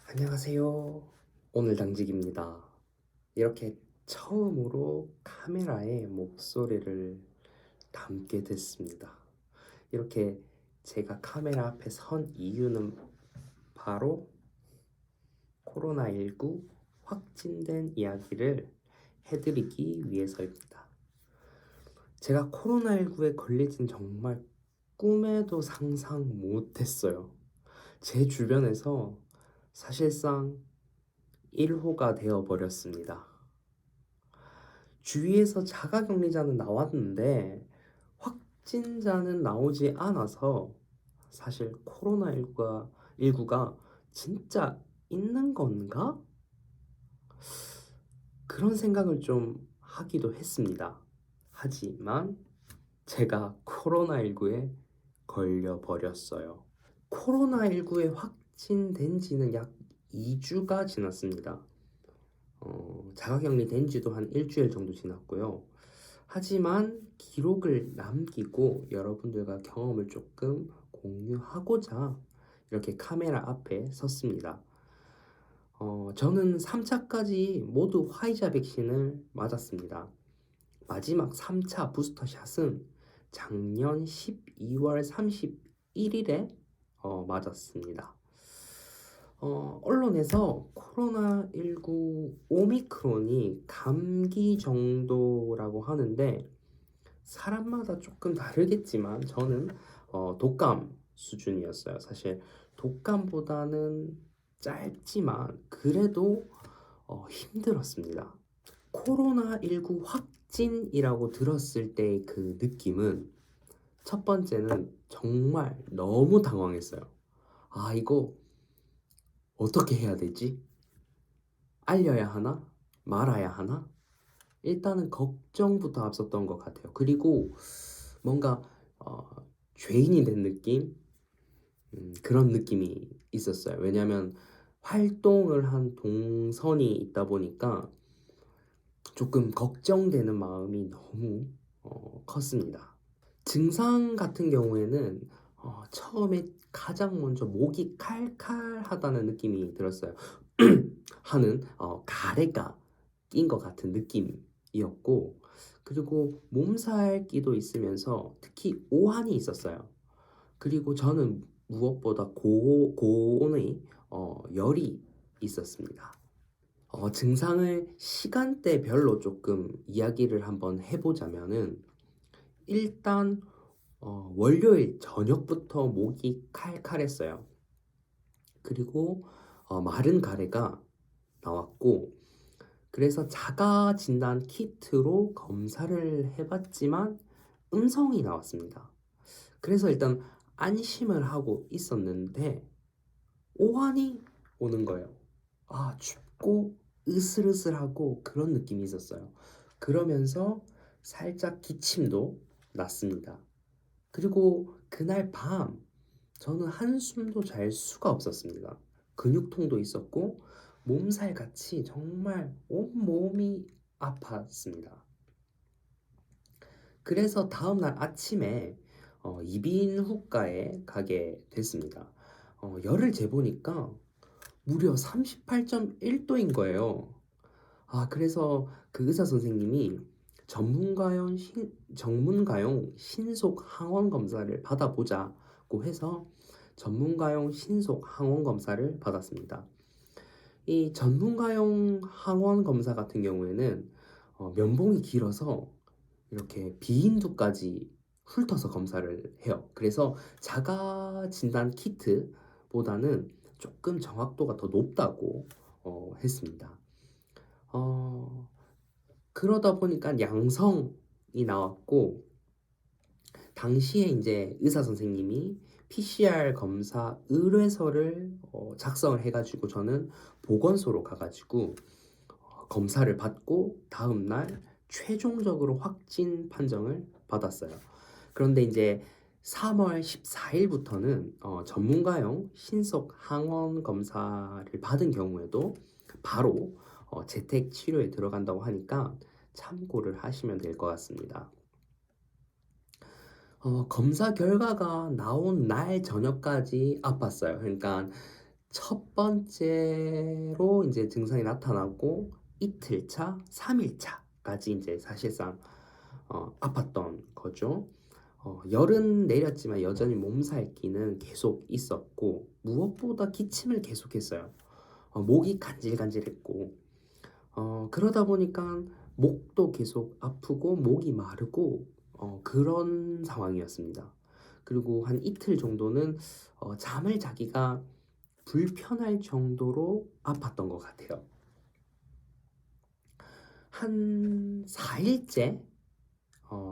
안녕하세요. 오늘 당직입니다. 이렇게 처음으로 카메라에 목소리를 담게 됐습니다. 이렇게 제가 카메라 앞에 선 이유는 바로 코로나19 확진된 이야기를 해드리기 위해서입니다. 제가 코로나19에 걸리진 정말 꿈에도 상상 못했어요. 제 주변에서 사실상 1호가 되어버렸습니다. 주위에서 자가격리자는 나왔는데 확진자는 나오지 않아서 사실 코로나19가 진짜 있는 건가? 그런 생각을 좀 하기도 했습니다. 하지만 제가 코로나19에 걸려버렸어요. 코로나19에 확진된 지는 약 2주가 지났습니다. 자가격리 된 지도 한 일주일 정도 지났고요. 하지만 기록을 남기고 여러분들과 경험을 조금 공유하고자 이렇게 카메라 앞에 섰습니다. 저는 3차까지 모두 화이자 백신을 맞았습니다. 마지막 3차 부스터샷은 작년 12월 31일에 맞았습니다. 언론에서 코로나19 오미크론이 감기 정도라고 하는데 사람마다 조금 다르겠지만 저는 독감 수준이었어요. 사실 독감보다는 짧지만 그래도 힘들었습니다. 코로나19 확진이라고 들었을 때 그 느낌은 첫 번째는 정말 너무 당황했어요. 아, 이거 어떻게 해야 되지? 알려야 하나? 말아야 하나? 일단은 걱정부터 앞섰던 것 같아요. 그리고 뭔가 죄인이 된 느낌? 그런 느낌이 있었어요. 왜냐하면 활동을 한 동선이 있다 보니까 조금 걱정되는 마음이 너무 컸습니다. 증상 같은 경우에는 처음에 가장 먼저 목이 칼칼하다는 느낌이 들었어요. 하는 가래가 낀 것 같은 느낌이었고, 그리고 몸살기도 있으면서 특히 오한이 있었어요. 그리고 저는 무엇보다 고온의 열이 있었습니다. 증상을 시간대별로 조금 이야기를 한번 해보자면은 일단 월요일 저녁부터 목이 칼칼했어요. 그리고 마른 가래가 나왔고, 그래서 자가 진단 키트로 검사를 해봤지만 음성이 나왔습니다. 그래서 일단 안심을 하고 있었는데 오한이 오는 거예요. 아, 춥고 으슬으슬하고 그런 느낌이 있었어요. 그러면서 살짝 기침도 났습니다. 그리고 그날 밤 저는 한숨도 잘 수가 없었습니다. 근육통도 있었고 몸살같이 정말 온몸이 아팠습니다. 그래서 다음날 아침에 이비인후과에 가게 됐습니다. 열을 재보니까 무려 38.1도인 거예요. 그래서 그 의사 선생님이 전문가용 신속 항원 검사를 받아보자고 해서 전문가용 신속 항원 검사를 받았습니다. 이 전문가용 항원 검사 같은 경우에는 면봉이 길어서 이렇게 비인두까지 훑어서 검사를 해요. 그래서 자가 진단 키트보다는 조금 정확도가 더 높다고 했습니다. 어, 그러다 보니까 양성이 나왔고 당시에 이제 의사 선생님이 PCR 검사 의뢰서를 작성을 해가지고 저는 보건소로 가가지고 검사를 받고 다음날 최종적으로 확진 판정을 받았어요. 그런데 이제 3월 14일부터는 전문가용 신속 항원 검사를 받은 경우에도 바로 재택 치료에 들어간다고 하니까 참고를 하시면 될 것 같습니다. 검사 결과가 나온 날 저녁까지 아팠어요. 그러니까 첫 번째로 이제 증상이 나타나고 이틀 차, 3일 차까지 이제 사실상 아팠던 거죠. 열은 내렸지만 여전히 몸살기는 계속 있었고 무엇보다 기침을 계속했어요. 목이 간질간질했고 그러다 보니까 목도 계속 아프고 목이 마르고 그런 상황이었습니다. 그리고 한 이틀 정도는 잠을 자기가 불편할 정도로 아팠던 것 같아요. 한 4일째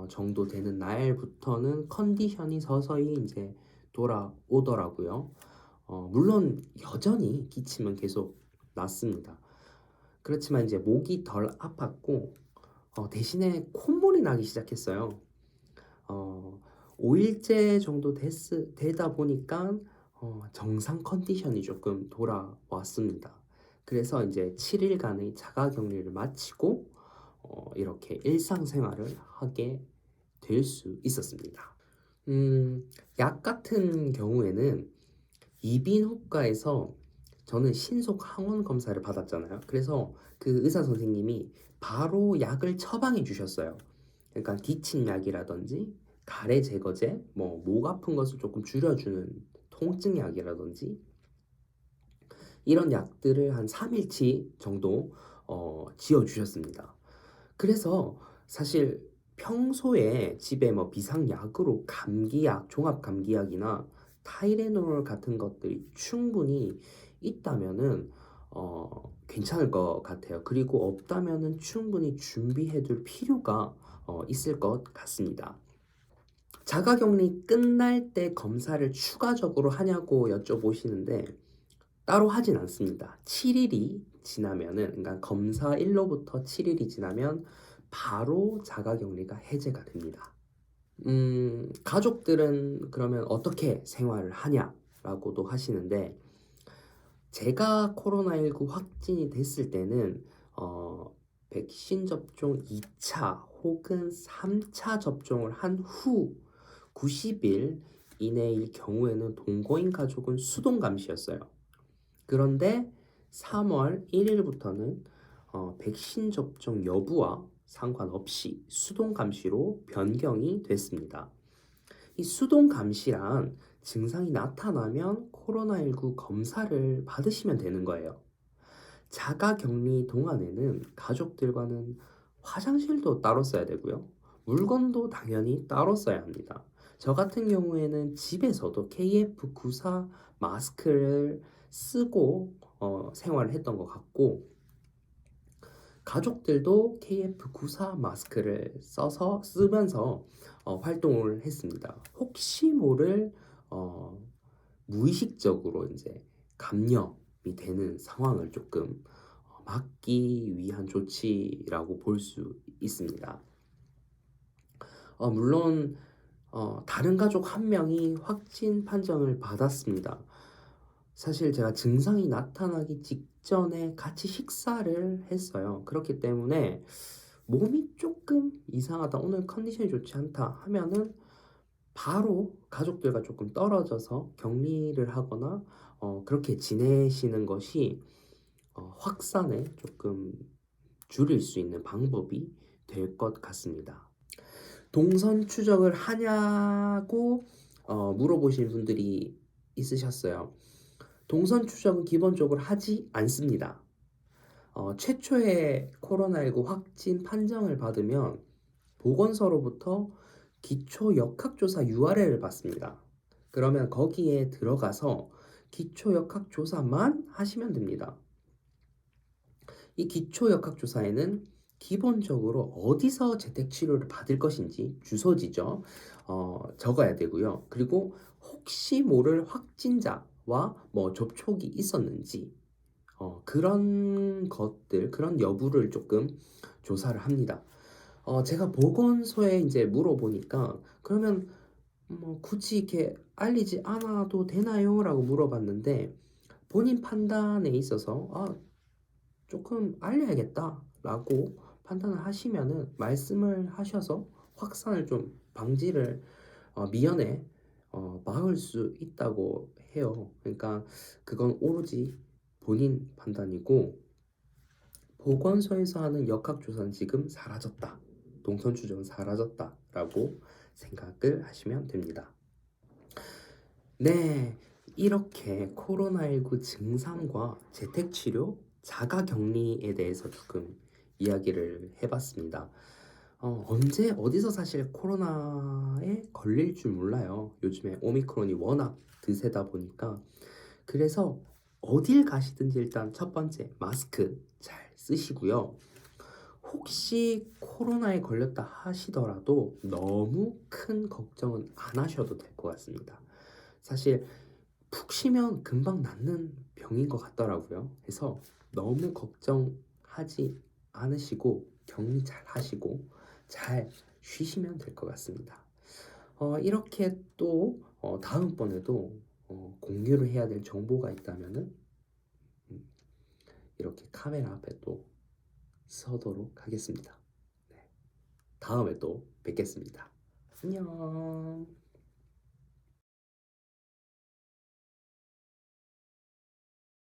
정도 되는 날부터는 컨디션이 서서히 이제 돌아오더라고요. 물론 여전히 기침은 계속 났습니다. 그렇지만 이제 목이 덜 아팠고 대신에 콧물이 나기 시작했어요. 어, 5일째 정도 되다 보니까 정상 컨디션이 조금 돌아왔습니다. 그래서 이제 7일간의 자가격리를 마치고 이렇게 일상생활을 하게 될 수 있었습니다. 약 같은 경우에는 이비인후과에서 저는 신속 항원 검사를 받았잖아요. 그래서 그 의사 선생님이 바로 약을 처방해 주셨어요. 그러니까 기침약이라든지 가래 제거제, 뭐 목 아픈 것을 조금 줄여주는 통증약이라든지 이런 약들을 한 3일치 정도 지어 주셨습니다. 그래서 사실 평소에 집에 뭐 비상약으로 감기약, 종합감기약이나 타이레놀 같은 것들이 충분히 있다면은 괜찮을 것 같아요. 그리고 없다면은 충분히 준비해둘 필요가 있을 것 같습니다. 자가격리 끝날 때 검사를 추가적으로 하냐고 여쭤보시는데 따로 하진 않습니다. 7일이 지나면은, 그러니까 검사일로부터 7일이 지나면 바로 자가격리가 해제가 됩니다. 가족들은 그러면 어떻게 생활을 하냐라고도 하시는데, 제가 코로나19 확진이 됐을 때는, 백신 접종 2차 혹은 3차 접종을 한 후 90일 이내일 경우에는 동거인 가족은 수동 감시였어요. 그런데 3월 1일부터는 백신 접종 여부와 상관없이 수동 감시로 변경이 됐습니다. 이 수동 감시란 증상이 나타나면 코로나19 검사를 받으시면 되는 거예요. 자가 격리 동안에는 가족들과는 화장실도 따로 써야 되고요. 물건도 당연히 따로 써야 합니다. 저 같은 경우에는 집에서도 KF94 마스크를 쓰고 생활을 했던 것 같고, 가족들도 KF94 마스크를 쓰면서 활동을 했습니다. 혹시 모를 어, 무의식적으로 이제 감염이 되는 상황을 조금 막기 위한 조치라고 볼 수 있습니다. 물론 다른 가족 한 명이 확진 판정을 받았습니다. 사실 제가 증상이 나타나기 직전에 같이 식사를 했어요. 그렇기 때문에 몸이 조금 이상하다, 오늘 컨디션이 좋지 않다 하면은 바로 가족들과 조금 떨어져서 격리를 하거나 그렇게 지내시는 것이 확산에 조금 줄일 수 있는 방법이 될 것 같습니다. 동선 추적을 하냐고 물어보시는 분들이 있으셨어요. 동선 추적은 기본적으로 하지 않습니다. 최초의 코로나19 확진 판정을 받으면 보건소로부터 기초 역학조사 URL을 받습니다. 그러면 거기에 들어가서 기초 역학조사만 하시면 됩니다. 이 기초 역학조사에는 기본적으로 어디서 재택치료를 받을 것인지 주소지죠. 적어야 되고요. 그리고 혹시 모를 확진자와 뭐 접촉이 있었는지 그런 것들, 그런 여부를 조금 조사를 합니다. 제가 보건소에 이제 물어보니까 그러면 뭐 굳이 이렇게 알리지 않아도 되나요? 라고 물어봤는데 본인 판단에 있어서 조금 알려야겠다라고 판단을 하시면은 말씀을 하셔서 확산을 좀 방지를 미연에 막을 수 있다고 해요. 그러니까 그건 오로지 본인 판단이고 보건소에서 하는 역학조사는 지금 사라졌다. 동선 추적은 사라졌다라고 생각을 하시면 됩니다. 네, 이렇게 코로나19 증상과 재택치료, 자가격리에 대해서 조금 이야기를 해봤습니다. 언제 어디서 사실 코로나에 걸릴 줄 몰라요. 요즘에 오미크론이 워낙 드세다 보니까. 그래서 어딜 가시든지 일단 첫 번째 마스크 잘 쓰시고요. 혹시 코로나에 걸렸다 하시더라도 너무 큰 걱정은 안 하셔도 될 것 같습니다. 사실 푹 쉬면 금방 낫는 병인 것 같더라고요. 그래서 너무 걱정하지 않으시고 격리 잘 하시고 잘 쉬시면 될 것 같습니다. 이렇게 또 다음번에도 공유를 해야 될 정보가 있다면은 음, 이렇게 카메라 앞에 또 서도록 하겠습니다. 네, 다음에 또 뵙겠습니다. 안녕.